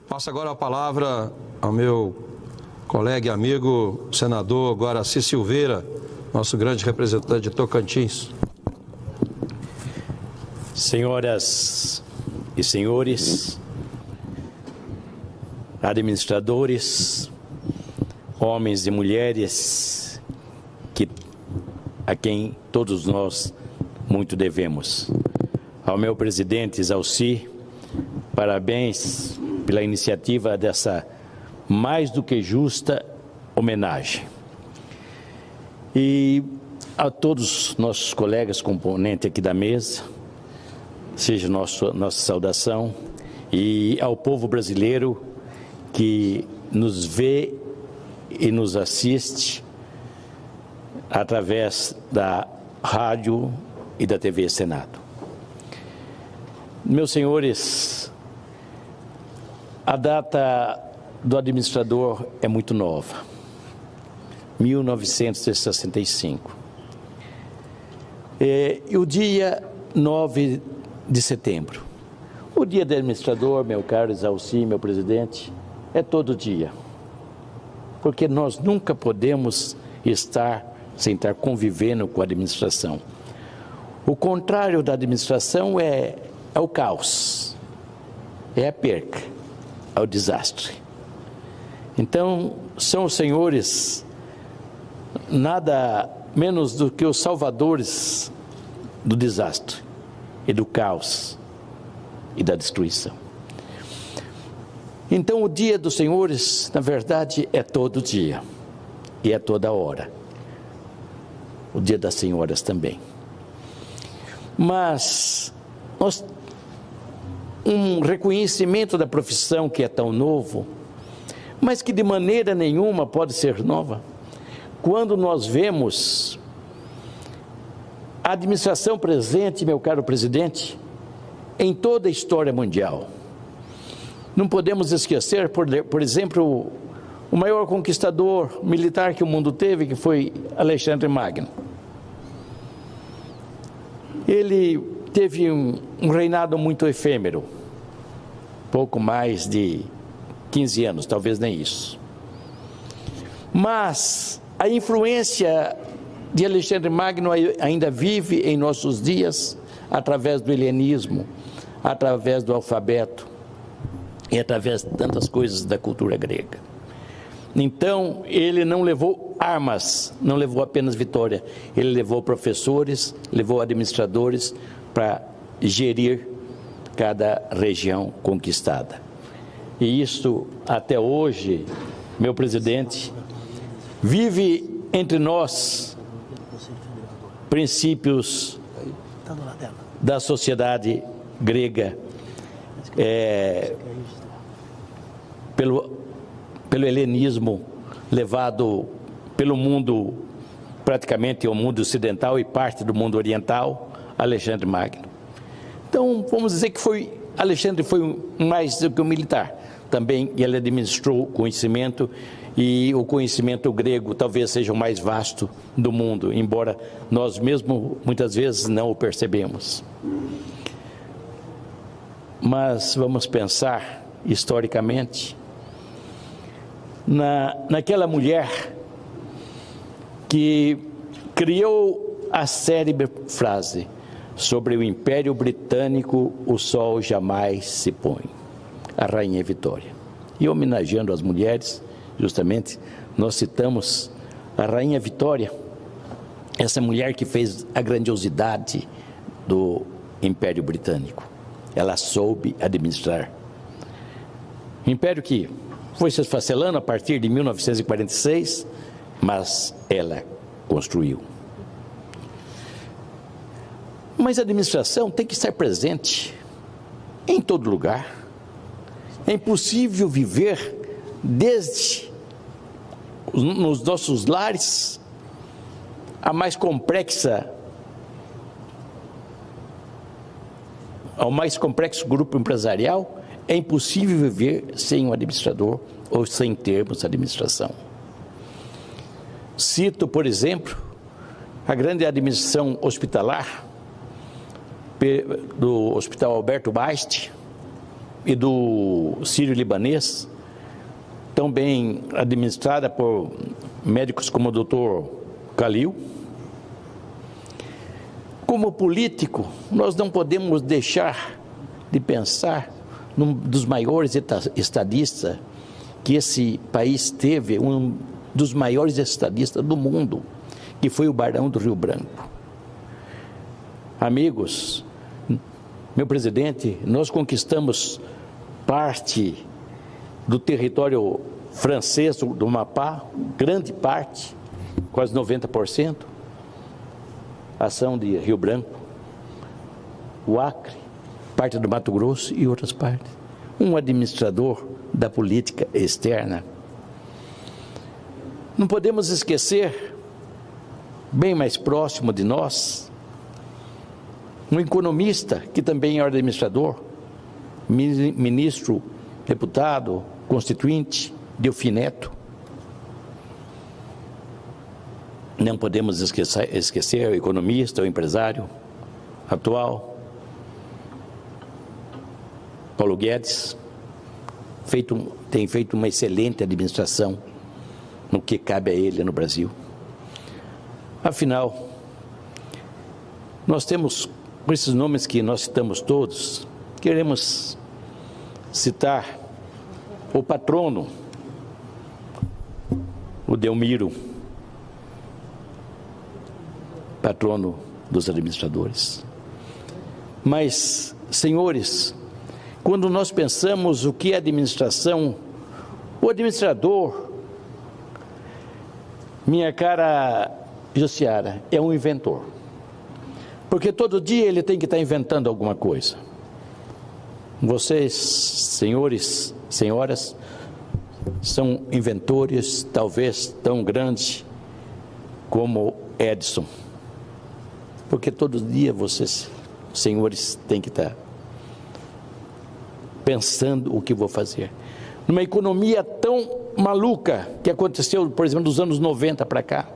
Passo agora a palavra ao meu colega e amigo, senador Guaraci Silveira, nosso grande representante de Tocantins. Senhoras e senhores, administradores, homens e mulheres, a quem todos nós muito devemos. Ao meu presidente Zalci, parabéns pela iniciativa dessa mais do que justa homenagem. E a todos os nossos colegas componentes aqui da mesa, seja nossa saudação, e ao povo brasileiro que nos vê e nos assiste através da rádio e da TV Senado. Meus senhores, a data do administrador é muito nova, 1965. E o dia 9 de setembro, o dia do administrador, meu caro Zalci, meu presidente, é todo dia, porque nós nunca podemos estar sem estar convivendo com a administração. O contrário da administração é o caos, é a perca, é o desastre. Então, são os senhores nada menos do que os salvadores do desastre e do caos e da destruição. Então, o dia dos senhores, na verdade, é todo dia e é toda hora. O dia das senhoras também. Mas um reconhecimento da profissão que é tão novo, mas que de maneira nenhuma pode ser nova, quando nós vemos a administração presente, meu caro presidente, em toda a história mundial. Não podemos esquecer, por exemplo, o maior conquistador militar que o mundo teve, que foi Alexandre Magno. Ele teve um reinado muito efêmero, pouco mais de 15 anos, talvez nem isso. Mas a influência de Alexandre Magno ainda vive em nossos dias através do helenismo, através do alfabeto e através de tantas coisas da cultura grega. Então, ele não levou armas, não levou apenas vitória, ele levou professores, levou administradores para gerir cada região conquistada. E isso, até hoje, meu presidente, vive entre nós princípios da sociedade grega, pelo helenismo levado pelo mundo, praticamente o mundo ocidental e parte do mundo oriental, Alexandre Magno. Então, vamos dizer que Alexandre foi mais do que um militar. Também ele administrou o conhecimento, e o conhecimento grego talvez seja o mais vasto do mundo, embora nós mesmos muitas vezes não o percebemos. Mas vamos pensar historicamente naquela mulher que criou a célebre frase: sobre o Império Britânico o sol jamais se põe, a Rainha Vitória. E homenageando as mulheres, justamente, nós citamos a Rainha Vitória, essa mulher que fez a grandiosidade do Império Britânico. Ela soube administrar. Império que foi se esfacelando a partir de 1946, mas ela construiu. Mas a administração tem que estar presente em todo lugar. É impossível viver desde nos nossos lares ao mais complexo grupo empresarial. É impossível viver sem um administrador ou sem termos administração. Cito, por exemplo, a grande administração hospitalar do Hospital Alberto Basti, e do sírio-libanês, tão bem administrada por médicos como o Dr. Khalil. Como político, nós não podemos deixar de pensar num dos maiores estadistas que esse país teve, um dos maiores estadistas do mundo, que foi o Barão do Rio Branco. Amigos, meu presidente, nós conquistamos parte do território francês do Amapá, grande parte, quase 90%, ação de Rio Branco, o Acre, parte do Mato Grosso e outras partes. Um administrador da política externa. Não podemos esquecer, bem mais próximo de nós, um economista que também é administrador, ministro, deputado, constituinte, Delfim Neto. Não podemos esquecer o economista, o empresário atual, Paulo Guedes, tem feito uma excelente administração no que cabe a ele no Brasil. Afinal, nós temos, com esses nomes que nós citamos todos, queremos citar o patrono, o Delmiro, patrono dos administradores. Mas, senhores, quando nós pensamos o que é administração, o administrador, minha cara Jussiara, é um inventor. Porque todo dia ele tem que estar inventando alguma coisa. Vocês, senhores, senhoras, são inventores talvez tão grandes como Edison. Porque todo dia vocês, senhores, têm que estar pensando o que vou fazer. Numa economia tão maluca que aconteceu, por exemplo, dos anos 90 para cá.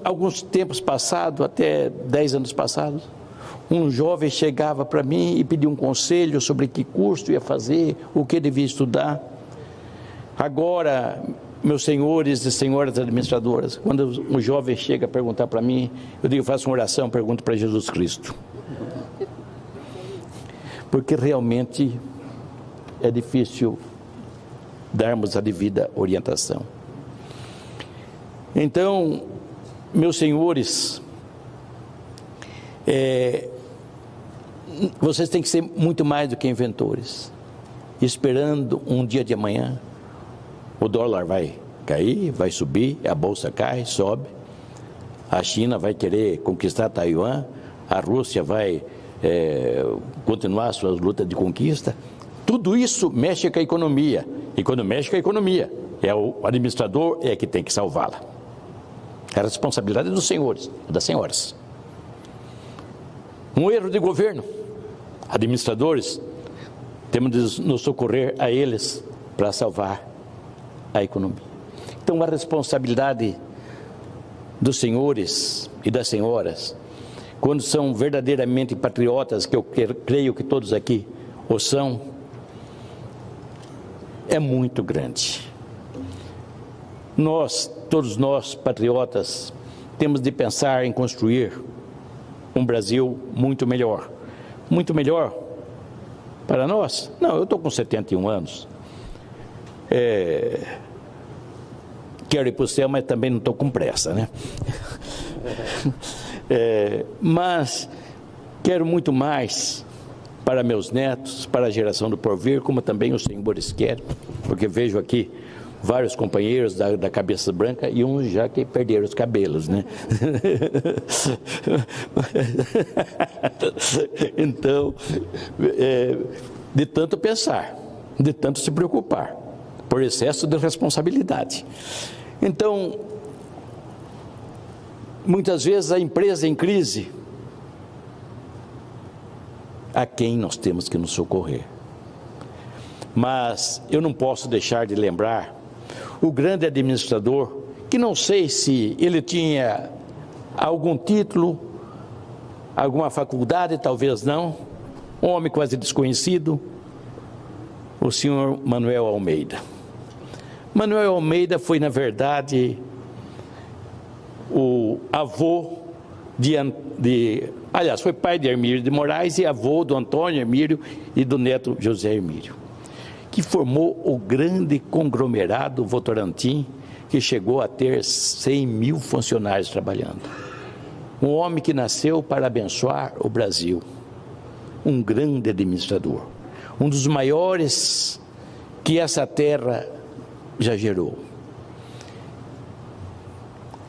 Alguns tempos passados, até 10 anos passados, um jovem chegava para mim e pedia um conselho sobre que curso ia fazer, o que devia estudar. Agora, meus senhores e senhoras administradoras, quando um jovem chega a perguntar para mim, eu digo, faço uma oração, pergunto para Jesus Cristo. Porque realmente é difícil darmos a devida orientação. Então, meus senhores, vocês têm que ser muito mais do que inventores. Esperando um dia de amanhã, o dólar vai cair, vai subir, a bolsa cai, sobe, a China vai querer conquistar Taiwan, a Rússia vai continuar suas lutas de conquista. Tudo isso mexe com a economia. E quando mexe com a economia, o administrador é que tem que salvá-la. É a responsabilidade dos senhores, das senhoras. Um erro de governo, administradores, temos de nos socorrer a eles para salvar a economia. Então, a responsabilidade dos senhores e das senhoras, quando são verdadeiramente patriotas, que eu creio que todos aqui o são, é muito grande. Todos nós, patriotas, temos de pensar em construir um Brasil muito melhor. Muito melhor para nós? Não, eu estou com 71 anos. Quero ir para o céu, mas também não estou com pressa, né? Mas quero muito mais para meus netos, para a geração do porvir, como também os senhores querem, porque vejo aqui vários companheiros da cabeça branca e uns já que perderam os cabelos, né? Então, de tanto pensar, de tanto se preocupar, por excesso de responsabilidade. Então, muitas vezes a empresa em crise, a quem nós temos que nos socorrer. Mas eu não posso deixar de lembrar o grande administrador, que não sei se ele tinha algum título, alguma faculdade, talvez não, Um homem quase desconhecido, o senhor Manuel Almeida. Manuel Almeida foi, na verdade, o avô aliás, foi pai de Hermílio de Moraes e avô do Antônio Hermílio e do neto José Hermílio, que formou o grande conglomerado Votorantim, que chegou a ter 100 mil funcionários trabalhando. Um homem que nasceu para abençoar o Brasil, um grande administrador, um dos maiores que essa terra já gerou.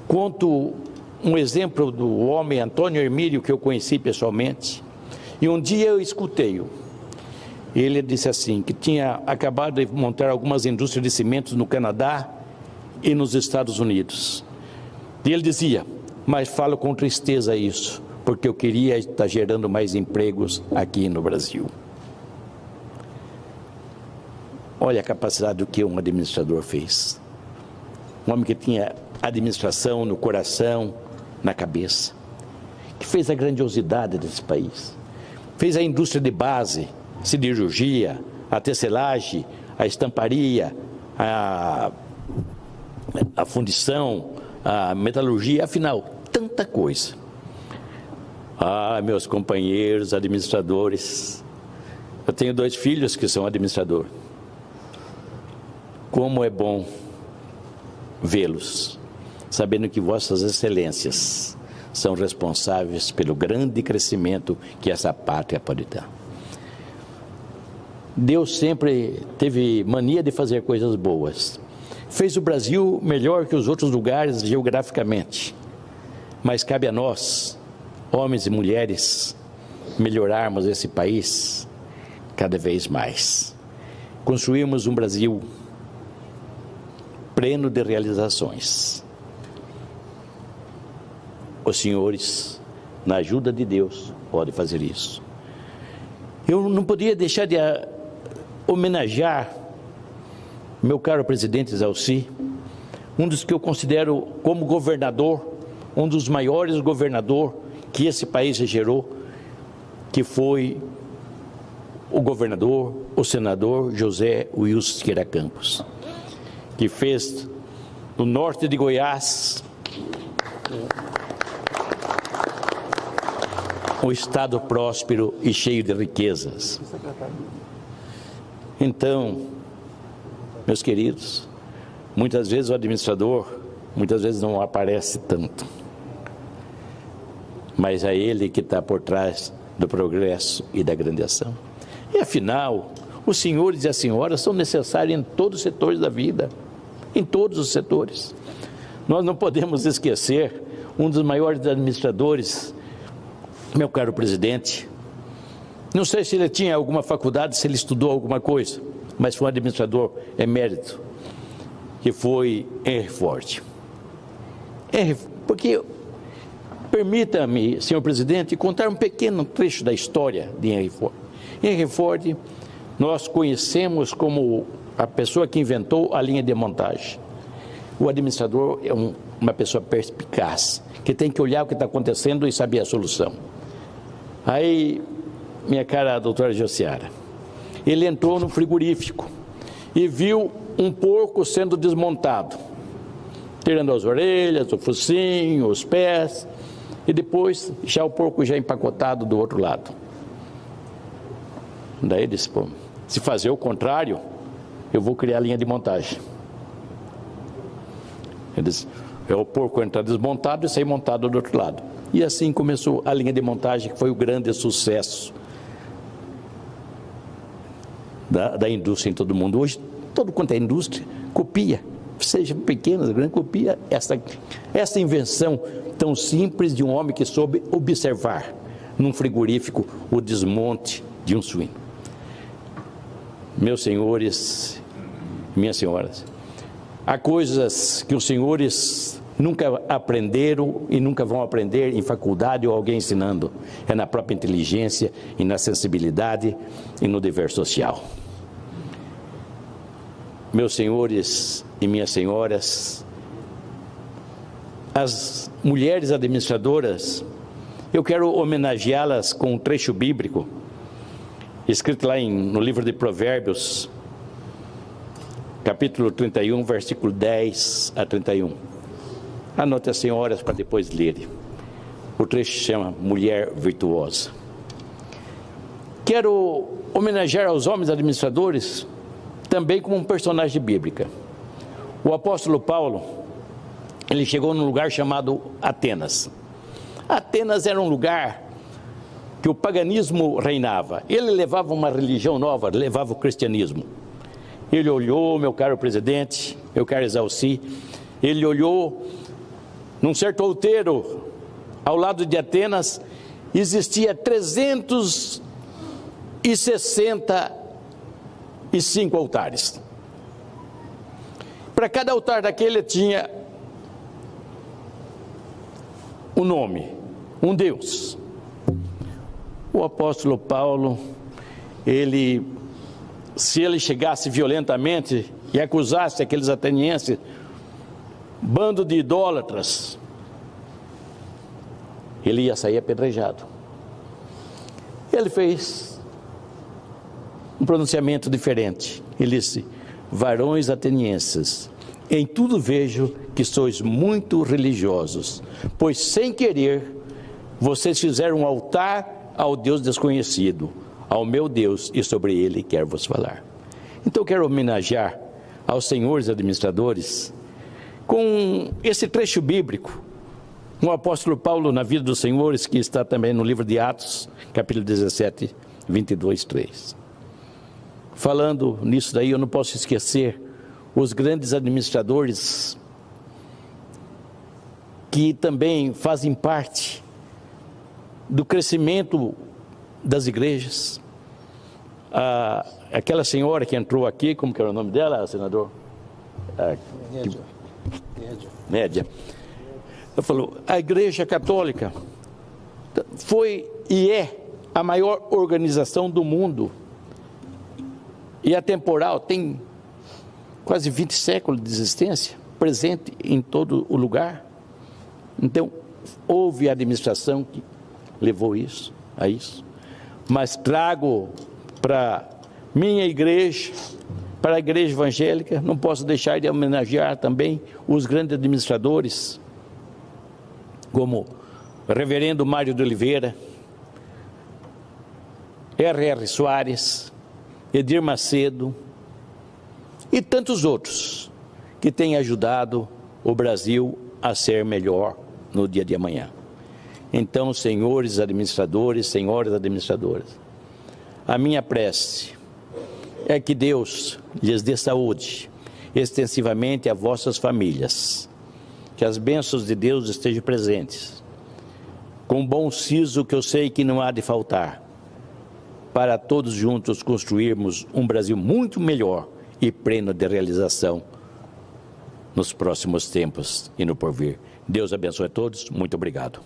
Conto um exemplo do homem Antônio Hermílio, que eu conheci pessoalmente, e um dia eu escutei-o. Ele disse assim, que tinha acabado de montar algumas indústrias de cimentos no Canadá e nos Estados Unidos. E ele dizia, mas falo com tristeza isso, porque eu queria estar gerando mais empregos aqui no Brasil. Olha a capacidade do que um administrador fez. Um homem que tinha administração no coração, na cabeça, que fez a grandiosidade desse país, fez a indústria de base, siderurgia, a tecelagem, a estamparia, a fundição, a metalurgia, afinal, tanta coisa. Meus companheiros administradores, eu tenho 2 filhos que são administradores. Como é bom vê-los, sabendo que vossas excelências são responsáveis pelo grande crescimento que essa pátria pode dar. Deus sempre teve mania de fazer coisas boas. Fez o Brasil melhor que os outros lugares geograficamente. Mas cabe a nós, homens e mulheres, melhorarmos esse país cada vez mais. Construirmos um Brasil pleno de realizações. Os senhores, na ajuda de Deus, podem fazer isso. Eu não podia deixar de homenagear meu caro presidente Zalci, um dos que eu considero como governador, um dos maiores governadores que esse país já gerou, que foi o governador, o senador José Wilson Siqueira Campos, que fez do norte de Goiás um estado próspero e cheio de riquezas. Então, meus queridos, muitas vezes o administrador, não aparece tanto, mas é ele que está por trás do progresso e da grandeação. E afinal, os senhores e as senhoras são necessários em todos os setores da vida, em todos os setores. Nós não podemos esquecer um dos maiores administradores, meu caro presidente. Não sei se ele tinha alguma faculdade, se ele estudou alguma coisa, mas foi um administrador emérito, que foi Henry Ford. Porque, permita-me, senhor presidente, contar um pequeno trecho da história de Henry Ford. Henry Ford, nós conhecemos como a pessoa que inventou a linha de montagem. O administrador é uma pessoa perspicaz, que tem que olhar o que está acontecendo e saber a solução. Aí, minha cara doutora Josiara, ele entrou no frigorífico e viu um porco sendo desmontado, tirando as orelhas, o focinho, os pés, e depois já o porco já empacotado do outro lado. Daí ele disse, pô, se fazer o contrário, eu vou criar a linha de montagem. Ele disse, é o porco entrar desmontado e sair montado do outro lado. E assim começou a linha de montagem, que foi o grande sucesso da indústria em todo o mundo. Hoje, todo quanto é indústria, copia, seja pequena, grande, copia essa invenção tão simples de um homem que soube observar num frigorífico o desmonte de um suíno. Meus senhores, minhas senhoras, há coisas que os senhores nunca aprenderam e nunca vão aprender em faculdade ou alguém ensinando. É na própria inteligência e na sensibilidade e no dever social. Meus senhores e minhas senhoras, as mulheres administradoras, eu quero homenageá-las com um trecho bíblico escrito lá no livro de Provérbios, capítulo 31, versículo 10 a 31. Anote as senhoras para depois lerem. O trecho chama Mulher Virtuosa. Quero homenagear aos homens administradores também como um personagem bíblico. O apóstolo Paulo, ele chegou num lugar chamado Atenas. Atenas era um lugar que o paganismo reinava. Ele levava uma religião nova, levava o cristianismo. Ele olhou, meu caro presidente, meu caro Exalci, ele olhou num certo outeiro ao lado de Atenas, existia 365 altares. Para cada altar daquele tinha um nome, um Deus. O apóstolo Paulo, se ele chegasse violentamente e acusasse aqueles atenienses, bando de idólatras, ele ia sair apedrejado. Ele fez um pronunciamento diferente. Ele disse: varões atenienses, em tudo vejo que sois muito religiosos, pois sem querer vocês fizeram um altar ao Deus desconhecido, ao meu Deus, e sobre ele quero vos falar. Então eu quero homenagear aos senhores administradores com esse trecho bíblico, o apóstolo Paulo na vida dos senhores, que está também no livro de Atos, capítulo 17, 22, 3. Falando nisso daí, eu não posso esquecer os grandes administradores que também fazem parte do crescimento das igrejas. Aquela senhora que entrou aqui, como que era o nome dela, senador? Média. Ela falou: a Igreja Católica foi e é a maior organização do mundo, e atemporal, tem quase 20 séculos de existência, presente em todo o lugar. Então, houve a administração que levou a isso. Mas trago para minha igreja, para a igreja evangélica, não posso deixar de homenagear também os grandes administradores, como o reverendo Mário de Oliveira, R.R. Soares, Edir Macedo e tantos outros que têm ajudado o Brasil a ser melhor no dia de amanhã. Então, senhores administradores, senhoras administradoras, a minha prece é que Deus lhes dê saúde, extensivamente a vossas famílias, que as bênçãos de Deus estejam presentes, com bom siso que eu sei que não há de faltar, para todos juntos construirmos um Brasil muito melhor e pleno de realização nos próximos tempos e no porvir. Deus abençoe a todos, muito obrigado.